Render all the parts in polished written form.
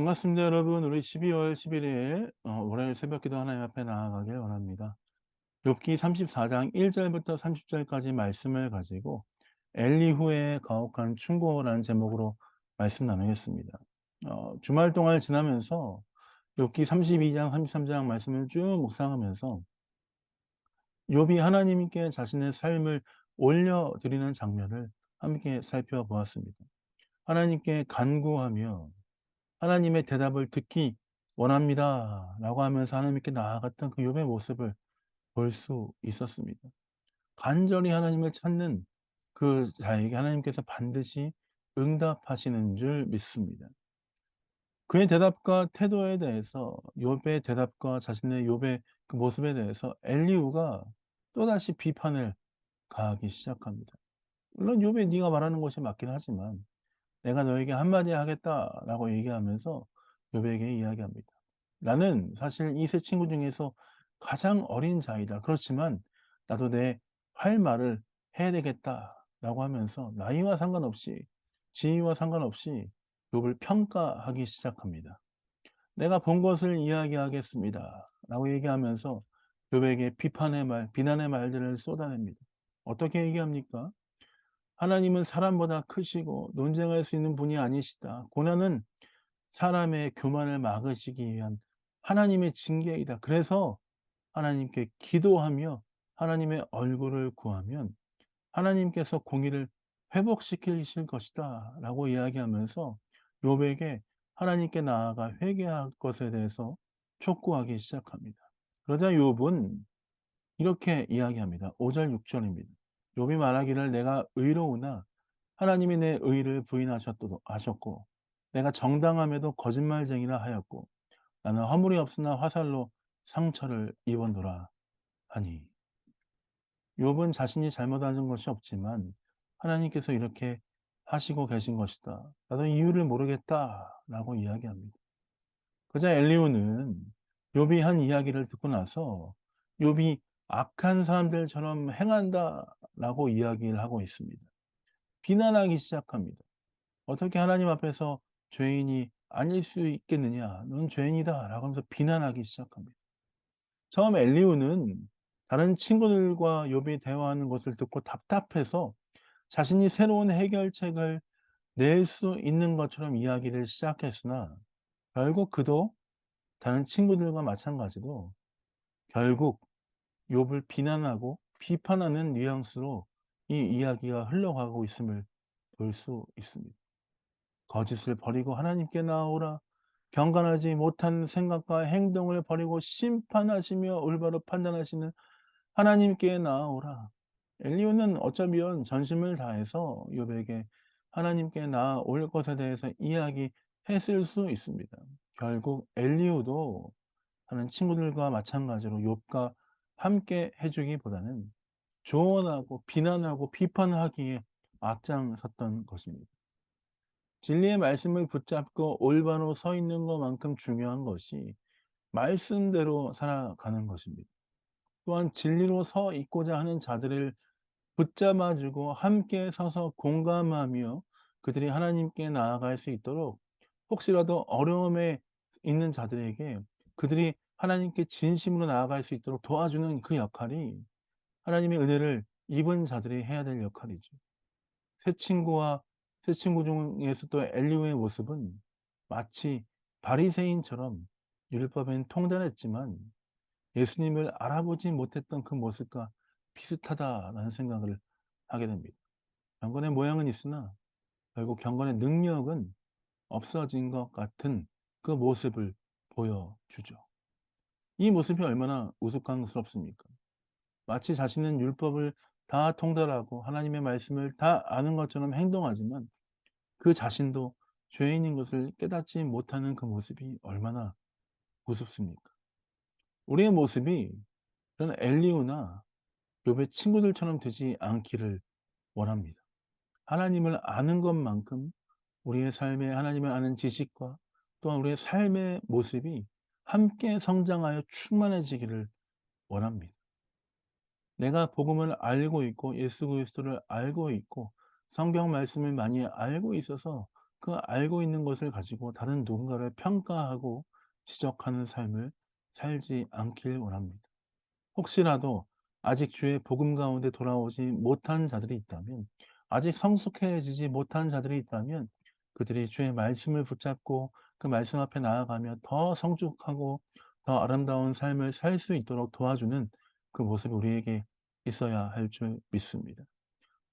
반갑습니다, 여러분. 우리 12월 11일 월요일 새벽기도 하나님 앞에 나아가길 원합니다. 욥기 34장 1절부터 30절까지 말씀을 가지고 엘리후의 가혹한 충고라는 제목으로 말씀 나누겠습니다. 주말 동안 지나면서 욥기 32장, 33장 말씀을 쭉 묵상하면서 욥이 하나님께 자신의 삶을 올려드리는 장면을 함께 살펴보았습니다. 하나님께 간구하며 하나님의 대답을 듣기 원합니다 라고 하면서 하나님께 나아갔던 그 욥의 모습을 볼 수 있었습니다. 간절히 하나님을 찾는 그 자에게 하나님께서 반드시 응답하시는 줄 믿습니다. 그의 대답과 태도에 대해서 욥의 대답과 자신의 욥의 그 모습에 대해서 엘리후가 또다시 비판을 가하기 시작합니다. 물론 욥이 네가 말하는 것이 맞긴 하지만 내가 너에게 한마디 하겠다라고 얘기하면서 욥에게 이야기합니다. 나는 사실 이 세 친구 중에서 가장 어린 자이다. 그렇지만 나도 내 할 말을 해야 되겠다라고 하면서 나이와 상관없이 지위와 상관없이 욥을 평가하기 시작합니다. 내가 본 것을 이야기하겠습니다. 라고 얘기하면서 욥에게 비판의 말, 비난의 말들을 쏟아냅니다. 어떻게 얘기합니까? 하나님은 사람보다 크시고 논쟁할 수 있는 분이 아니시다. 고난은 사람의 교만을 막으시기 위한 하나님의 징계이다. 그래서 하나님께 기도하며 하나님의 얼굴을 구하면 하나님께서 공의를 회복시키실 것이다. 라고 이야기하면서 욥에게 하나님께 나아가 회개할 것에 대해서 촉구하기 시작합니다. 그러자 욥은 이렇게 이야기합니다. 5절 6절입니다. 욥이 말하기를 내가 의로우나 하나님이 내 의를 하셨고 내가 정당함에도 거짓말쟁이라 하였고 나는 허물이 없으나 화살로 상처를 입었노라 하니. 욥은 자신이 잘못한 것이 없지만 하나님께서 이렇게 하시고 계신 것이다. 나도 이유를 모르겠다라고 이야기합니다. 그러자 엘리후는 욥이 한 이야기를 듣고 나서 욥이 악한 사람들처럼 행한다라고 이야기를 하고 있습니다. 비난하기 시작합니다. 어떻게 하나님 앞에서 죄인이 아닐 수 있겠느냐? 넌 죄인이다. 라고 하면서 비난하기 시작합니다. 처음 엘리후는 다른 친구들과 욥이 대화하는 것을 듣고 답답해서 자신이 새로운 해결책을 낼 수 있는 것처럼 이야기를 시작했으나 결국 그도 다른 친구들과 마찬가지로 결국 욥을 비난하고 비판하는 뉘앙스로 이 이야기가 흘러가고 있음을 볼 수 있습니다. 거짓을 버리고 하나님께 나아오라. 경건하지 못한 생각과 행동을 버리고 심판하시며 올바로 판단하시는 하나님께 나아오라. 엘리후는 어쩌면 전심을 다해서 욥에게 하나님께 나아올 것에 대해서 이야기했을 수 있습니다. 결국 엘리후도 다른 친구들과 마찬가지로 욥과 함께 해주기보다는 조언하고 비난하고 비판하기에 앞장섰던 것입니다. 진리의 말씀을 붙잡고 올바로 서 있는 것만큼 중요한 것이 말씀대로 살아가는 것입니다. 또한 진리로 서 있고자 하는 자들을 붙잡아 주고 함께 서서 공감하며 그들이 하나님께 나아갈 수 있도록 혹시라도 어려움에 있는 자들에게 그들이 하나님께 진심으로 나아갈 수 있도록 도와주는 그 역할이 하나님의 은혜를 입은 자들이 해야 될 역할이죠. 새 친구와 새 친구 중에서도 엘리후의 모습은 마치 바리새인처럼 율법엔 통달했지만 예수님을 알아보지 못했던 그 모습과 비슷하다라는 생각을 하게 됩니다. 경건의 모양은 있으나 결국 경건의 능력은 없어진 것 같은 그 모습을 보여주죠. 이 모습이 얼마나 우스꽝스럽습니까? 마치 자신은 율법을 다 통달하고 하나님의 말씀을 다 아는 것처럼 행동하지만 그 자신도 죄인인 것을 깨닫지 못하는 그 모습이 얼마나 우습습니까? 우리의 모습이 저는 엘리후나 욥의 친구들처럼 되지 않기를 원합니다. 하나님을 아는 것만큼 우리의 삶에 하나님을 아는 지식과 또한 우리의 삶의 모습이 함께 성장하여 충만해지기를 원합니다. 내가 복음을 알고 있고 예수 그리스도를 알고 있고 성경 말씀을 많이 알고 있어서 그 알고 있는 것을 가지고 다른 누군가를 평가하고 지적하는 삶을 살지 않길 원합니다. 혹시라도 아직 주의 복음 가운데 돌아오지 못한 자들이 있다면, 아직 성숙해지지 못한 자들이 있다면, 그들이 주의 말씀을 붙잡고 그 말씀 앞에 나아가며 더 성숙하고 더 아름다운 삶을 살 수 있도록 도와주는 그 모습이 우리에게 있어야 할 줄 믿습니다.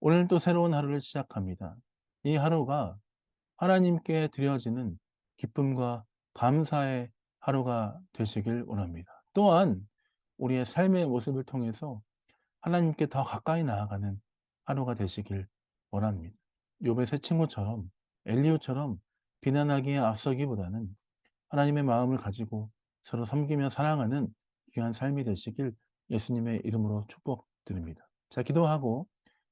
오늘 또 새로운 하루를 시작합니다. 이 하루가 하나님께 드려지는 기쁨과 감사의 하루가 되시길 원합니다. 또한 우리의 삶의 모습을 통해서 하나님께 더 가까이 나아가는 하루가 되시길 원합니다. 욥의 세 친구처럼, 엘리후처럼 비난하기에 앞서기보다는 하나님의 마음을 가지고 서로 섬기며 사랑하는 귀한 삶이 되시길 예수님의 이름으로 축복드립니다. 자, 기도하고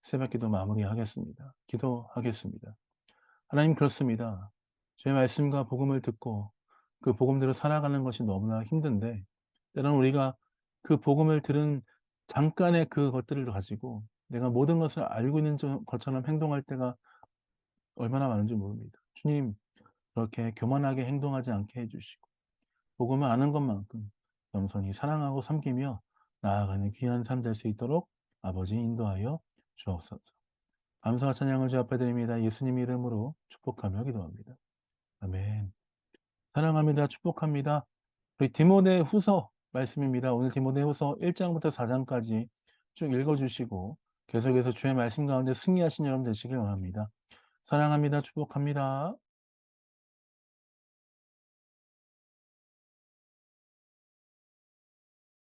새벽기도 마무리하겠습니다. 기도하겠습니다. 하나님, 그렇습니다. 주의 말씀과 복음을 듣고 그 복음대로 살아가는 것이 너무나 힘든데, 때로는 우리가 그 복음을 들은 잠깐의 그것들을 가지고 내가 모든 것을 알고 있는 것처럼 행동할 때가 얼마나 많은지 모릅니다. 주님, 그렇게 교만하게 행동하지 않게 해주시고 복음을 아는 것만큼 겸손히 사랑하고 섬기며 나아가는 귀한 삶 될 수 있도록 아버지 인도하여 주옵소서. 감사와 찬양을 주 앞에 드립니다. 예수님 이름으로 축복하며 기도합니다. 아멘. 사랑합니다. 축복합니다. 우리 디모데후서 말씀입니다. 오늘 디모데후서 1장부터 4장까지 쭉 읽어주시고 계속해서 주의 말씀 가운데 승리하신 여러분 되시길 원합니다. 사랑합니다. 축복합니다.